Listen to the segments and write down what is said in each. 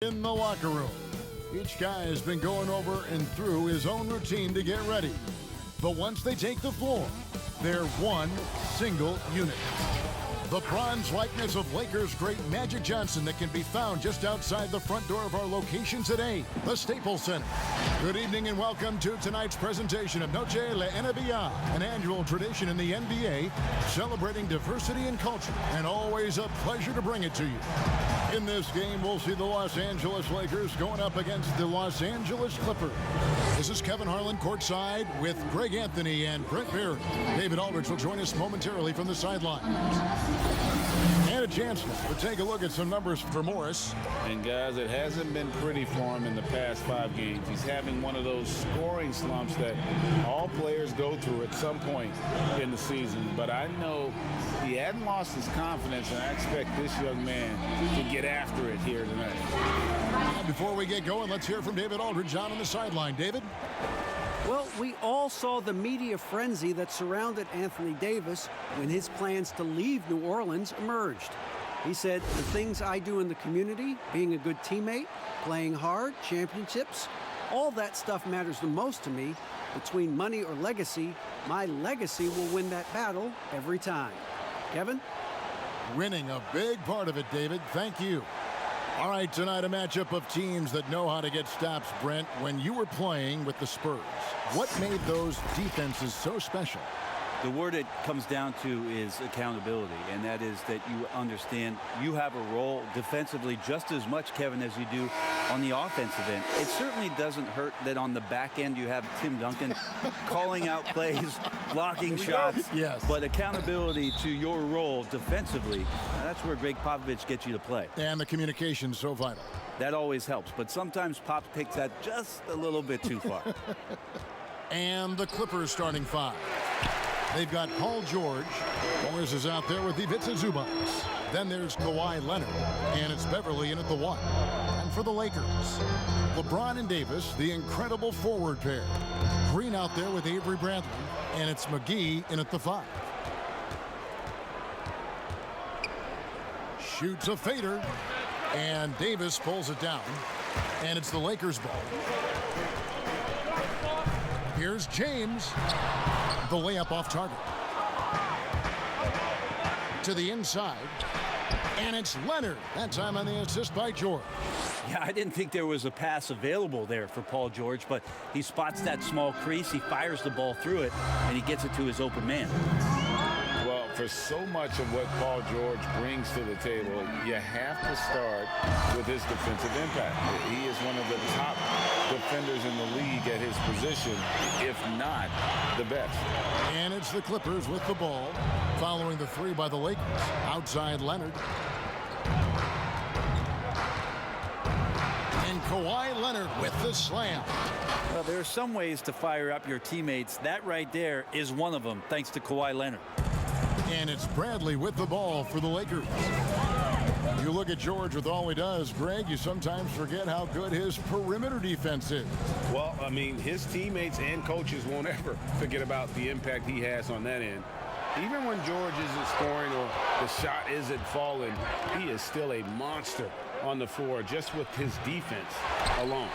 In the locker room, each guy has been going over and through his own routine to get ready. But once they take the floor, they're one single unit. The bronze likeness of Lakers great Magic Johnson that can be found just outside the front door of our location today, the Staples Center. Good evening and welcome to tonight's presentation of Noche la NBA, an annual tradition in the NBA celebrating diversity and culture, and always a pleasure to bring it to you. In this game, we'll see the Los Angeles Lakers going up against the Los Angeles Clippers. This is Kevin Harlan courtside with Greg Anthony and Brent Barry. David Aldridge will join us momentarily from the sidelines. And a chance to take a look at some numbers for Morris. And guys, it hasn't been pretty for him in the past 5 games. He's having one of those scoring slumps that all players go through at some point in the season. But I know he hadn't lost his confidence, and I expect this young man to get after it here tonight. Before we get going, let's hear from David Aldridge on the sideline. David? Well, we all saw the media frenzy that surrounded Anthony Davis when his plans to leave New Orleans emerged. He said, the things I do in the community, being a good teammate, playing hard, championships, all that stuff matters the most to me. Between money or legacy, my legacy will win that battle every time. Kevin? Winning a big part of it, David. Thank you. All right, tonight a matchup of teams that know how to get stops, Brent. When you were playing with the Spurs, what made those defenses so special? The word it comes down to is accountability, and that is that you understand you have a role defensively just as much, Kevin, as you do on the offensive end. It certainly doesn't hurt that on the back end you have Tim Duncan calling out plays, blocking shots, yes. But accountability to your role defensively, that's where Greg Popovich gets you to play. And the communication so vital. That always helps, but sometimes Pop takes that just a little bit too far. And the Clippers starting 5. They've got Paul George. Morris is out there with Ivica Zubac. Then there's Kawhi Leonard. And it's Beverly in at the 1. And for the Lakers, LeBron and Davis, the incredible forward pair. Green out there with Avery Bradley. And it's McGee in at the 5. Shoots a fader. And Davis pulls it down. And it's the Lakers' ball. Here's James. The layup off target. To the inside. And it's Leonard. That time on the assist by George. Yeah, I didn't think there was a pass available there for Paul George, but he spots that small crease, he fires the ball through it, and he gets it to his open man. Well, for so much of what Paul George brings to the table, you have to start with his defensive impact. He is one of the top defenders in the league at his position, if not the best. And it's the Clippers with the ball, following the 3 by the Lakers. Outside Leonard. And Kawhi Leonard with the slam. Well, there are some ways to fire up your teammates. That right there is one of them, thanks to Kawhi Leonard. And it's Bradley with the ball for the Lakers. You look at George with all he does, Greg, you sometimes forget how good his perimeter defense is. Well, I mean, his teammates and coaches won't ever forget about the impact he has on that end. Even when George isn't scoring or the shot isn't falling, he is still a monster on the floor just with his defense alone.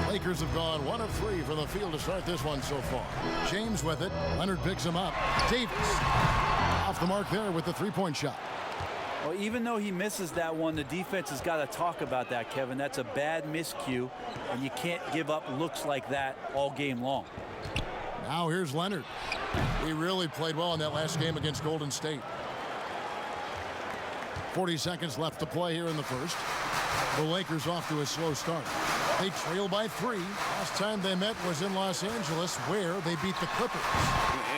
Lakers have gone 1 of 3 from the field to start this one so far. James with it. Leonard picks him up. Davis off the mark there with the 3-point shot. Well, even though he misses that one, the defense has got to talk about that, Kevin. That's a bad miscue, and you can't give up looks like that all game long. Now here's Leonard. He really played well in that last game against Golden State. 40 seconds left to play here in the first. The Lakers off to a slow start. They trail by 3. Last time they met was in Los Angeles, where they beat the Clippers.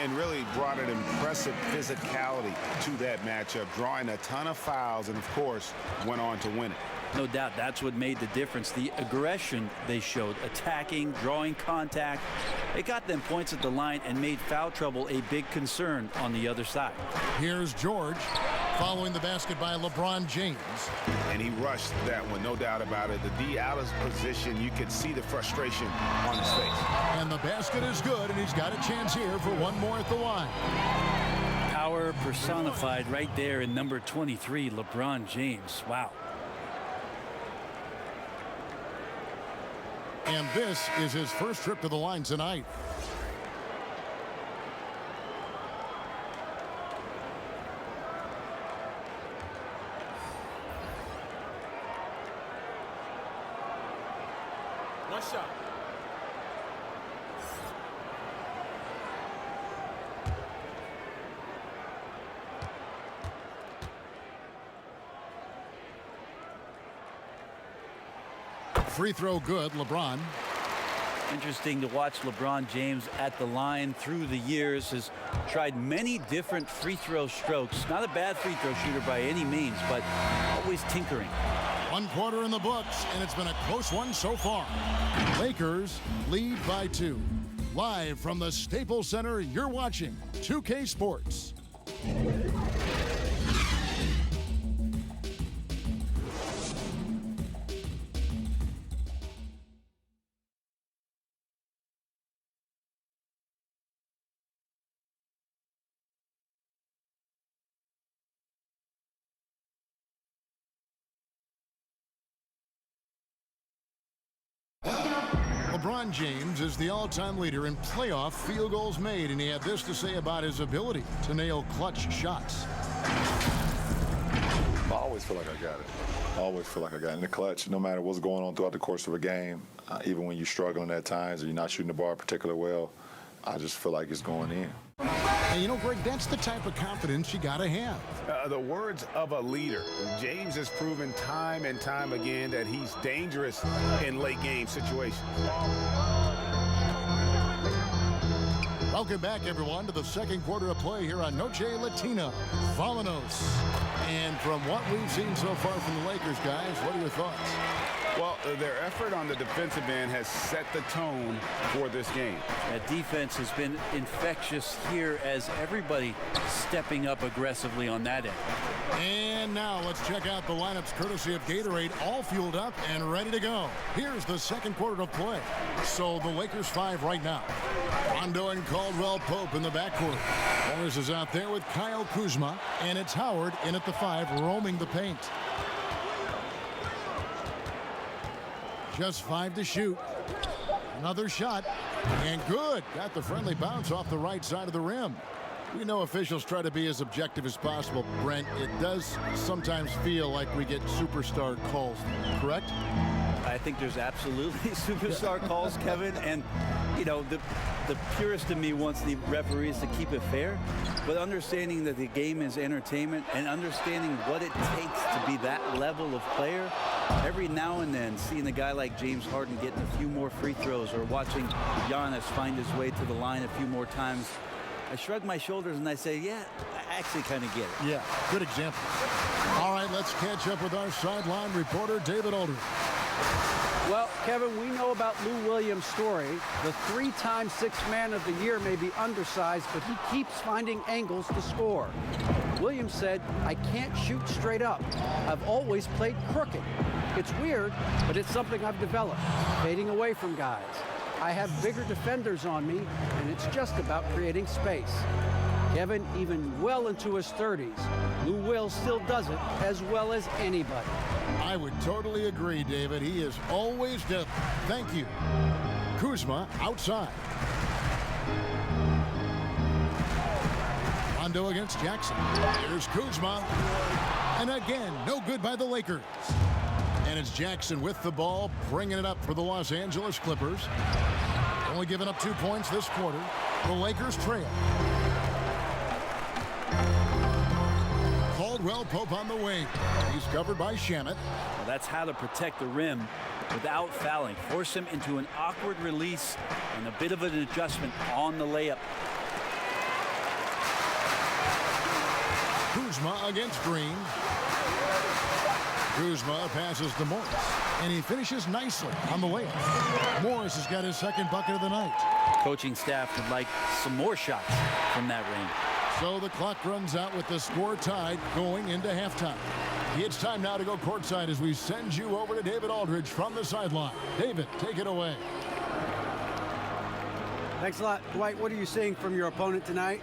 And really brought an impressive physicality to that matchup, drawing a ton of fouls, and of course went on to win it. No doubt that's what made the difference. The aggression they showed, attacking, drawing contact. It got them points at the line and made foul trouble a big concern on the other side. Here's George following the basket by LeBron James. And he rushed that one, no doubt about it. The D out of position, you could see the frustration on his face. And the basket is good, and he's got a chance here for one more at the line. Power personified right there in number 23, LeBron James. Wow. And this is his first trip to the line tonight. One shot. Free throw good, LeBron. Interesting to watch LeBron James at the line through the years. Has tried many different free throw strokes. Not a bad free throw shooter by any means, but always tinkering. 1 quarter in the books, and it's been a close one so far. Lakers lead by 2. Live from the Staples Center, you're watching 2K Sports. LeBron James is the all-time leader in playoff field goals made, and he had this to say about his ability to nail clutch shots. I always feel like I got it. I always feel like I got it in the clutch, no matter what's going on throughout the course of a game. Even when you're struggling at times or you're not shooting the ball particularly well, I just feel like it's going in. And you know, Greg, that's the type of confidence you got to have. The words of a leader. James has proven time and time again that he's dangerous in late game situations. Welcome back, everyone, to the second quarter of play here on Noche Latina. Vamonos. And from what we've seen so far from the Lakers, guys, what are your thoughts? Well, their effort on the defensive end has set the tone for this game. That defense has been infectious here as everybody stepping up aggressively on that end. And now let's check out the lineups courtesy of Gatorade, all fueled up and ready to go. Here's the second quarter of play. So the Lakers 5 right now. Rondo and Caldwell Pope in the backcourt. Morris is out there with Kyle Kuzma, and it's Howard in at the 5, roaming the paint. Just 5 to shoot. Another shot, and good. Got the friendly bounce off the right side of the rim. We know officials try to be as objective as possible, Brent. It does sometimes feel like we get superstar calls, correct? I think there's absolutely superstar calls, Kevin, and you know, the purist in me wants the referees to keep it fair, but understanding that the game is entertainment and understanding what it takes to be that level of player, every now and then seeing a guy like James Harden getting a few more free throws or watching Giannis find his way to the line a few more times, I shrug my shoulders and I say, yeah, I actually kind of get it. Yeah, good example. All right, let's catch up with our sideline reporter, David Aldridge. Well, Kevin, we know about Lou Williams' story. The 3-time Sixth Man of the Year may be undersized, but he keeps finding angles to score. Williams said, I can't shoot straight up. I've always played crooked. It's weird, but it's something I've developed, fading away from guys. I have bigger defenders on me, and it's just about creating space. Kevin, even well into his 30s, Lou Will still does it as well as anybody. I would totally agree, David. He is always deadly. Thank you. Kuzma outside. Rondo against Jackson. Here's Kuzma. And again, no good by the Lakers. And it's Jackson with the ball, bringing it up for the Los Angeles Clippers. Only giving up 2 points this quarter. The Lakers trail. Caldwell Pope on the wing. He's covered by Shamet. Well, that's how to protect the rim without fouling. Force him into an awkward release and a bit of an adjustment on the layup. Kuzma against Green. Kuzma passes to Morris, and he finishes nicely on the layup. Morris has got his second bucket of the night. Coaching staff would like some more shots from that range. So the clock runs out with the score tied going into halftime. It's time now to go courtside as we send you over to David Aldridge from the sideline. David, take it away. Thanks a lot. Dwight, what are you seeing from your opponent tonight?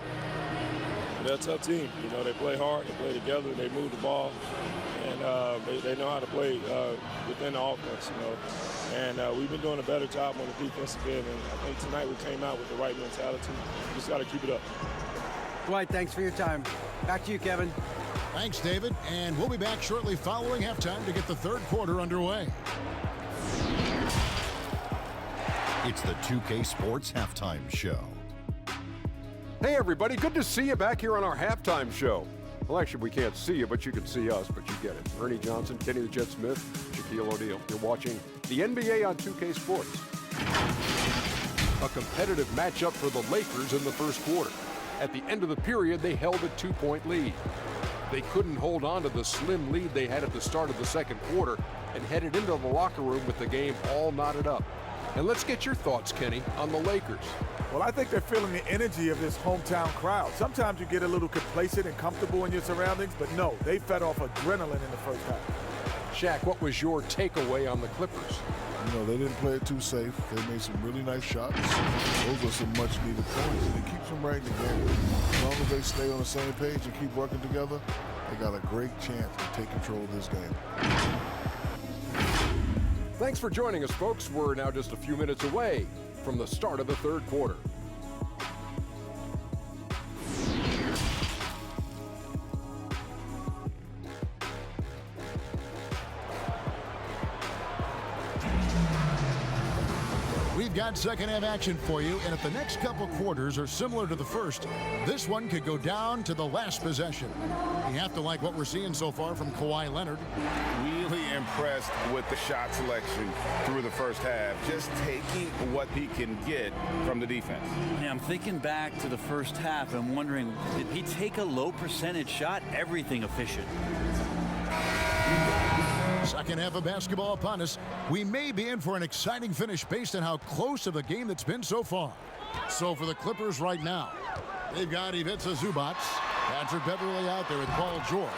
They're a tough team. You know, they play hard, they play together, they move the ball. And they know how to play within the offense, you know. And we've been doing a better job on the defensive end, and I think tonight we came out with the right mentality. We just got to keep it up. Dwight, thanks for your time. Back to you, Kevin. Thanks, David. And we'll be back shortly following halftime to get the third quarter underway. It's the 2K Sports Halftime Show. Hey, everybody. Good to see you back here on our halftime show. Well, actually, we can't see you, but you can see us, but you get it. Ernie Johnson, Kenny the Jet Smith, Shaquille O'Neal. You're watching the NBA on 2K Sports. A competitive matchup for the Lakers in the first quarter. At the end of the period, they held a 2-point lead. They couldn't hold on to the slim lead they had at the start of the second quarter and headed into the locker room with the game all knotted up. And let's get your thoughts, Kenny, on the Lakers. Well, I think they're feeling the energy of this hometown crowd. Sometimes you get a little complacent and comfortable in your surroundings, but no, they fed off adrenaline in the first half. Shaq, what was your takeaway on the Clippers? You know, they didn't play it too safe. They made some really nice shots. Those are some much-needed points, and it keeps them right in the game. As long as they stay on the same page and keep working together, they got a great chance to take control of this game. Thanks for joining us, folks. We're now just a few minutes away from the start of the third quarter. We've got second half action for you, and if the next couple quarters are similar to the first, this one could go down to the last possession. You have to like what we're seeing so far from Kawhi Leonard. Really impressed with the shot selection through the first half, just taking what he can get from the defense. Yeah, I'm thinking back to the first half and wondering, did he take a low percentage shot? Everything efficient. Second half of basketball upon us. We may be in for an exciting finish based on how close of a game that's been so far. So for the Clippers right now, they've got Ivica Zubac, Patrick Beverley out there with Paul George,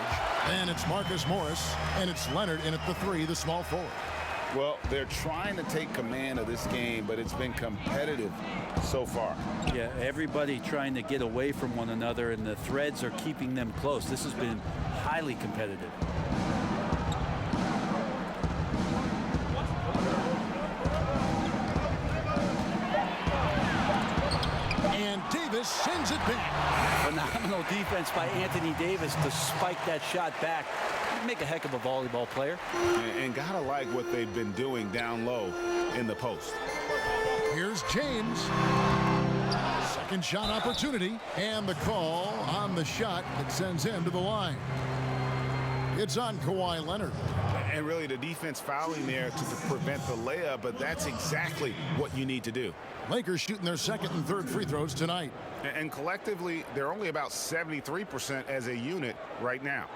and it's Marcus Morris, and it's Leonard in at the three, the small forward. Well, they're trying to take command of this game, but it's been competitive so far. Yeah, everybody trying to get away from one another, and the threads are keeping them close. This has been highly competitive. Davis sends it back. Phenomenal defense by Anthony Davis to spike that shot back. Make a heck of a volleyball player. And gotta like what they've been doing down low in the post. Here's James. Second shot opportunity, and the call on the shot that sends him to the line. It's on Kawhi Leonard. And really the defense fouling there to prevent the layup, but that's exactly what you need to do. Lakers shooting their second and third free throws tonight. And collectively, they're only about 73% as a unit right now.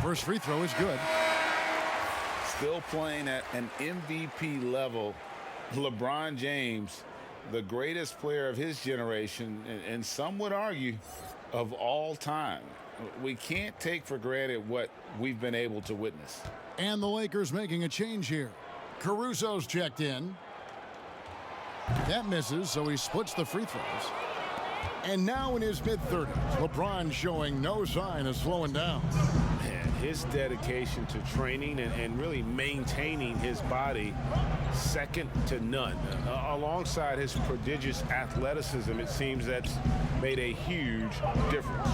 First free throw is good. Still playing at an MVP level. LeBron James, the greatest player of his generation, and some would argue of all time. We can't take for granted what we've been able to witness. And the Lakers making a change here. Caruso's checked in. That misses, so he splits the free throws. And now in his mid-30s, LeBron showing no sign of slowing down. Man, his dedication to training and really maintaining his body, second to none. Alongside his prodigious athleticism, it seems that's made a huge difference.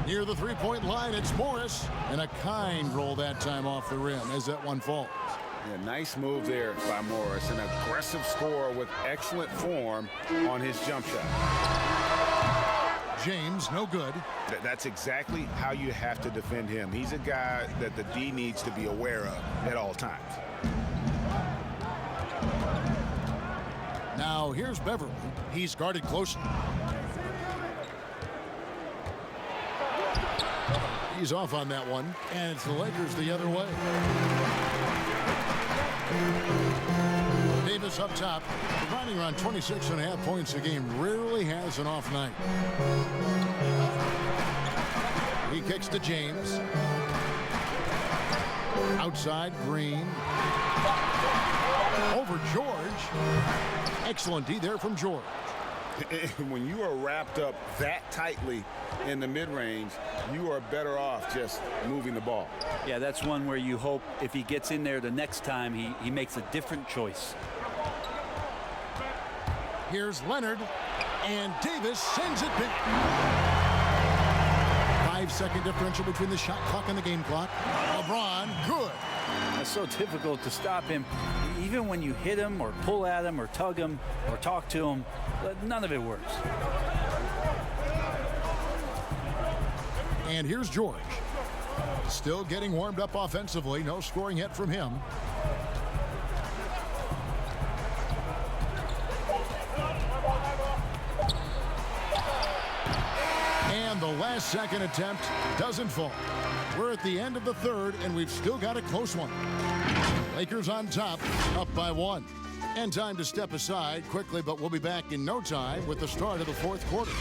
Near the three-point line, it's Morris. And a kind roll that time off the rim as that one falls. Yeah, nice move there by Morris. An aggressive scorer with excellent form on his jump shot. James, no good. That's exactly how you have to defend him. He's a guy that the D needs to be aware of at all times. Now here's Beverley. He's guarded closely. He's off on that one, and it's the Lakers the other way. Davis up top, providing around 26.5 points a game, rarely has an off night. He kicks to James. Outside, Green. Over George. Excellent D there from George. When you are wrapped up that tightly in the mid-range, you are better off just moving the ball. Yeah, that's one where you hope if he gets in there the next time, he makes a different choice. Here's Leonard, and Davis sends it back. 5-second differential between the shot clock and the game clock. LeBron, good. It's so difficult to stop him. Even when you hit him or pull at him or tug him or talk to him, none of it works. And here's George. Still getting warmed up offensively. No scoring yet from him. And the last second attempt doesn't fall. We're at the end of the third, and we've still got a close one. Lakers on top, up by 1. And time to step aside quickly, but we'll be back in no time with the start of the fourth quarter.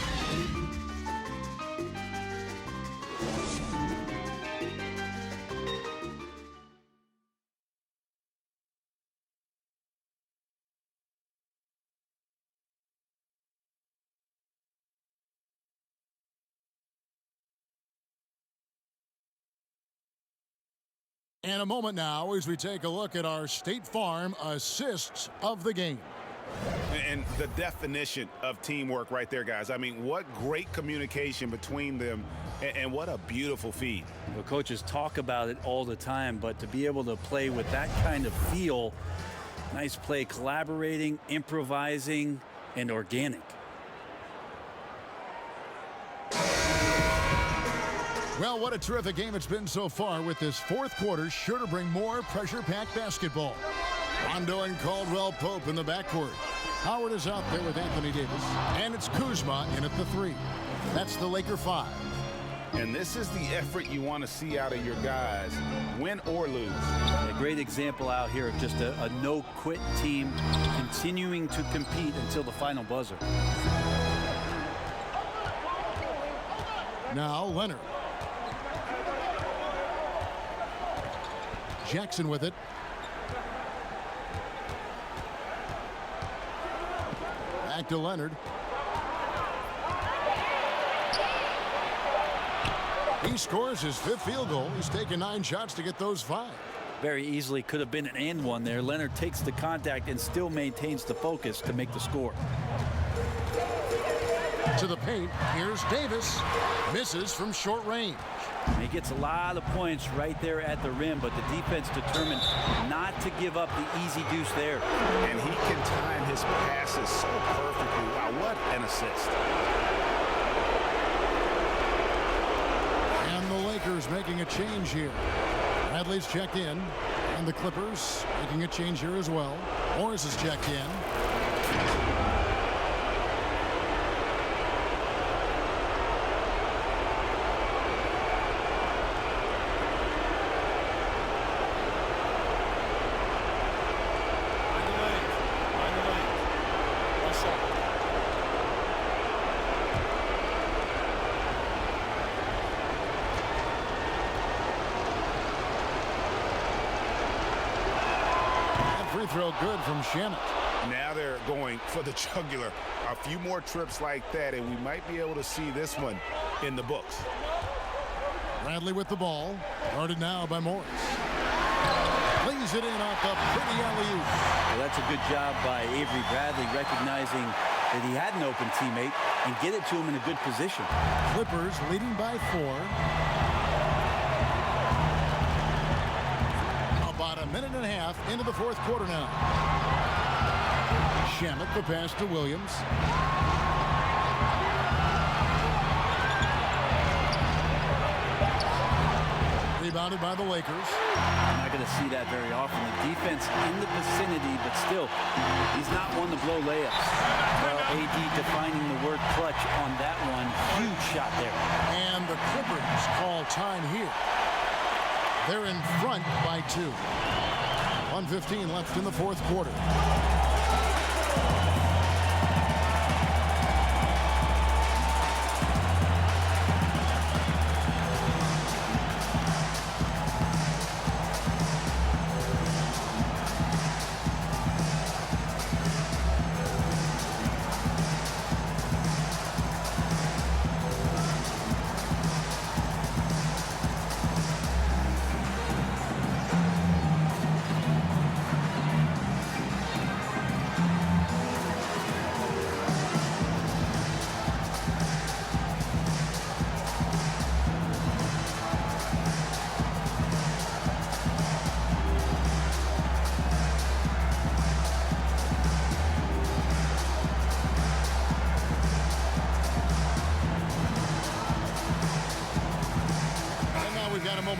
And a moment now as we take a look at our State Farm assists of the game. And the definition of teamwork right there, guys. I mean, what great communication between them, and what a beautiful feed. The coaches talk about it all the time, but to be able to play with that kind of feel, nice play, collaborating, improvising, and organic. Well, what a terrific game it's been so far, with this fourth quarter sure to bring more pressure-packed basketball. Rondo and Caldwell Pope in the backcourt. Howard is out there with Anthony Davis, and it's Kuzma in at the 3. That's the Laker 5. And this is the effort you want to see out of your guys, win or lose. A great example out here of just a no-quit team continuing to compete until the final buzzer. Now Leonard. Jackson with it. Back to Leonard. He scores his 5th field goal. He's taken 9 shots to get those 5. Very easily could have been an and one there. Leonard takes the contact and still maintains the focus to make the score. To the paint. Here's Davis. Misses from short range. He gets a lot of points right there at the rim, but the defense determined not to give up the easy deuce there. And he can time his passes so perfectly. Wow, what an assist. And the Lakers making a change here. Bradley's checked in, and the Clippers making a change here as well. Morris is checked in. Throw good from Shannon. Now they're going for the jugular. A few more trips like that, and we might be able to see this one in the books. Bradley with the ball. Guarded now by Morris. Lays it in off the pretty alley-oop. Well, that's a good job by Avery Bradley, recognizing that he had an open teammate and get it to him in a good position. Clippers leading by 4. About a minute and a half into the fourth quarter now. Shamet the pass to Williams. Rebounded by the Lakers. I'm not going to see that very often. The defense in the vicinity, but still, he's not one to blow layups. Well, AD defining the word clutch on that one. Huge shot there. And the Clippers call time here. They're in front by 2. 1:15 left in the fourth quarter.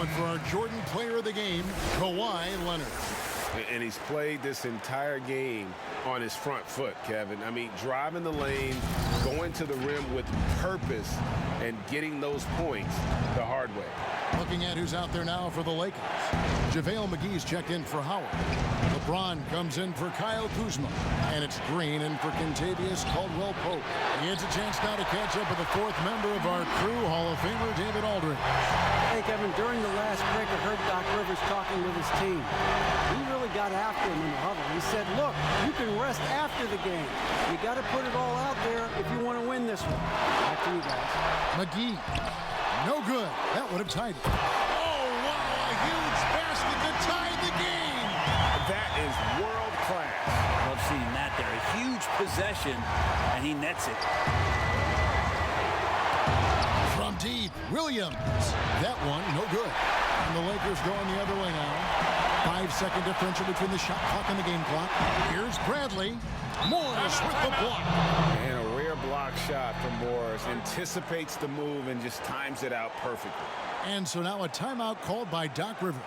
moment for our Jordan Player of the Game, Kawhi Leonard. And he's played this entire game on his front foot, Kevin. I mean, driving the lane, going to the rim with purpose, and getting those points the hard way. Looking at who's out there now for the Lakers. JaVale McGee's checked in for Howard. LeBron comes in for Kyle Kuzma. And it's Green in for Kentavious Caldwell-Pope. He has a chance now to catch up with the fourth member of our crew, Hall of Famer David Aldridge. Hey, Kevin, during the last break, I heard Doc Rivers talking with his team. He really got after him in the huddle. He said, look, you can rest after the game. You got to put it all out there if you want to win this one. Back to you guys. McGee. No good. That would have tied it. Oh, wow, a huge basket to tie the game. That is world class. Love seeing that there. A huge possession, and he nets it. From deep, Williams. That one, no good. And the Lakers going the other way now. 5-second differential between the shot clock and the game clock. Here's Bradley. Morris with the block. And a rare block shot from Morris. Anticipates the move and just times it out perfectly. And so now a timeout called by Doc Rivers.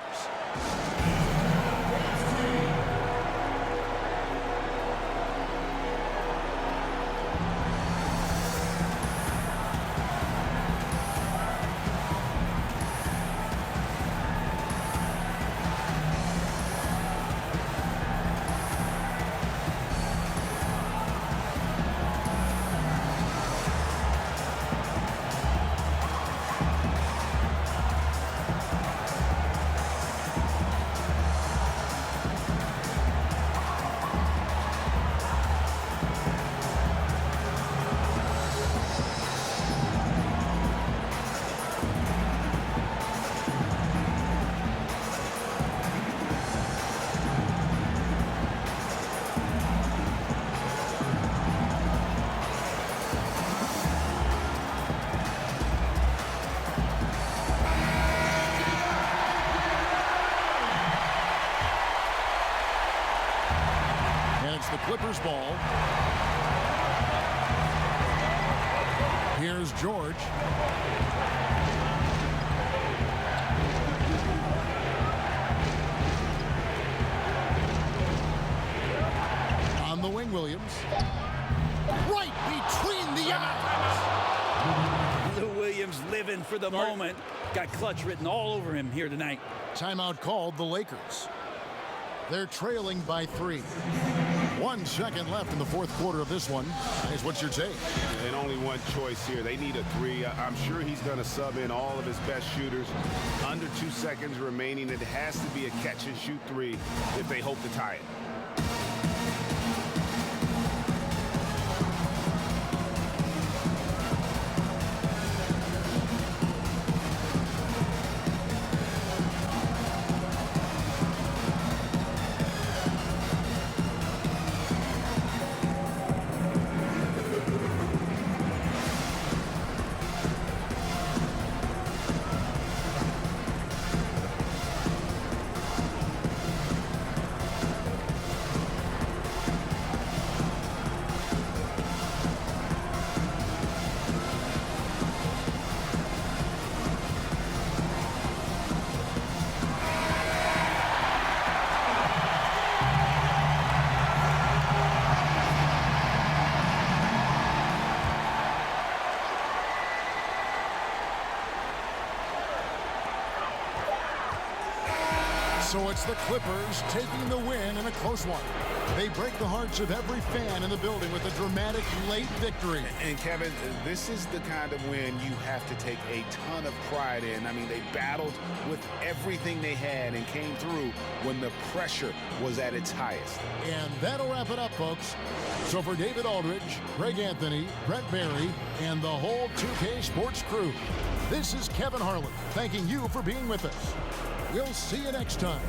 The Clippers ball. Here's George. On the wing, Williams. Right between the eyes. Lou Williams living for the moment. Got clutch written all over him here tonight. Timeout called the Lakers. They're trailing by 3. 1 second left in the fourth quarter of this one. Guys, what's your take? And only one choice here. They need a 3. I'm sure he's going to sub in all of his best shooters. Under 2 seconds remaining. It has to be a catch-and-shoot 3 if they hope to tie it. So it's the Clippers taking the win in a close one. They break the hearts of every fan in the building with a dramatic late victory. And Kevin, this is the kind of win you have to take a ton of pride in. I mean, they battled with everything they had and came through when the pressure was at its highest. And that'll wrap it up, folks. So for David Aldridge, Greg Anthony, Brett Barry, and the whole 2K Sports crew, this is Kevin Harlan thanking you for being with us. We'll see you next time.